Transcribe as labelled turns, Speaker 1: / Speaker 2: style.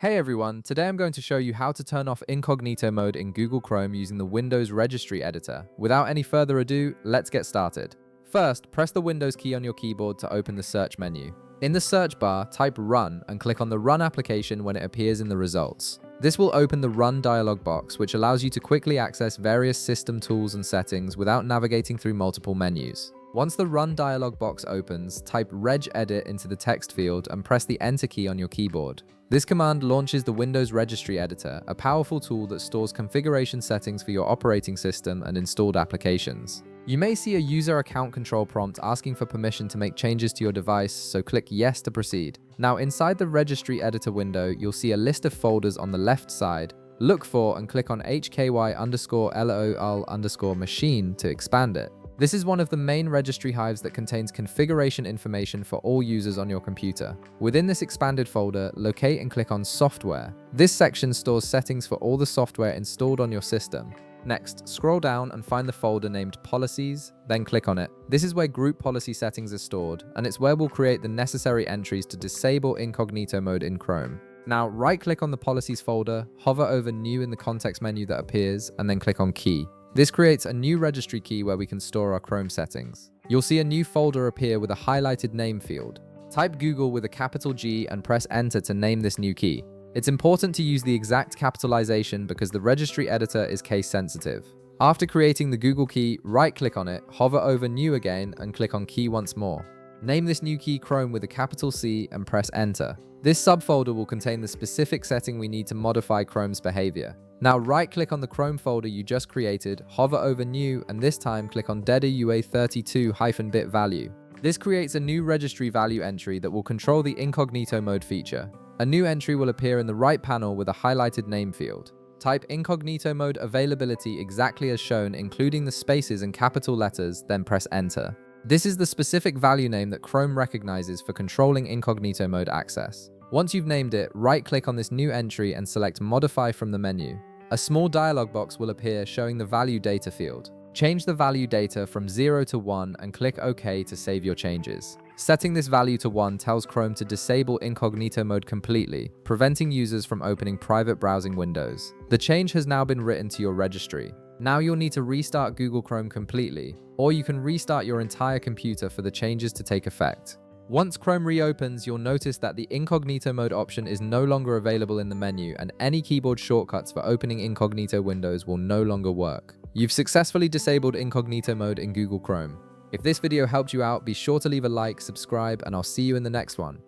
Speaker 1: Hey everyone, today I'm going to show you how to turn off incognito mode in Google Chrome using the Windows Registry Editor. Without any further ado, let's get started. First, press the Windows key on your keyboard to open the search menu. In the search bar, type Run and click on the Run application when it appears in the results. This will open the Run dialog box, which allows you to quickly access various system tools and settings without navigating through multiple menus. Once the Run dialog box opens, type regedit into the text field and press the Enter key on your keyboard. This command launches the Windows Registry Editor, a powerful tool that stores configuration settings for your operating system and installed applications. You may see a user account control prompt asking for permission to make changes to your device, so click Yes to proceed. Now, inside the Registry Editor window, you'll see a list of folders on the left side. Look for and click on HKY_LOL_machine to expand it. This is one of the main registry hives that contains configuration information for all users on your computer. Within this expanded folder, locate and click on Software. This section stores settings for all the software installed on your system. Next, scroll down and find the folder named Policies, then click on it. This is where group policy settings are stored, and it's where we'll create the necessary entries to disable incognito mode in Chrome. Now, right-click on the Policies folder, hover over New in the context menu that appears, and then click on Key. This creates a new registry key where we can store our Chrome settings. You'll see a new folder appear with a highlighted name field. Type Google with a capital G and press Enter to name this new key. It's important to use the exact capitalization because the registry editor is case sensitive. After creating the Google key, right-click on it, hover over New again, and click on Key once more. Name this new key Chrome with a capital C and press Enter. This subfolder will contain the specific setting we need to modify Chrome's behavior. Now right-click on the Chrome folder you just created, hover over New, and this time click on DEDUA32-bit value. This creates a new registry value entry that will control the incognito mode feature. A new entry will appear in the right panel with a highlighted name field. Type incognito mode availability exactly as shown, including the spaces and capital letters, then press Enter. This is the specific value name that Chrome recognizes for controlling incognito mode access. Once you've named it, right-click on this new entry and select Modify from the menu. A small dialog box will appear showing the value data field. Change the value data from 0 to 1 and click OK to save your changes. Setting this value to 1 tells Chrome to disable incognito mode completely, preventing users from opening private browsing windows. The change has now been written to your registry. Now you'll need to restart Google Chrome completely, or you can restart your entire computer for the changes to take effect. Once Chrome reopens, you'll notice that the incognito mode option is no longer available in the menu, and any keyboard shortcuts for opening incognito windows will no longer work. You've successfully disabled incognito mode in Google Chrome. If this video helped you out, be sure to leave a like, subscribe, and I'll see you in the next one.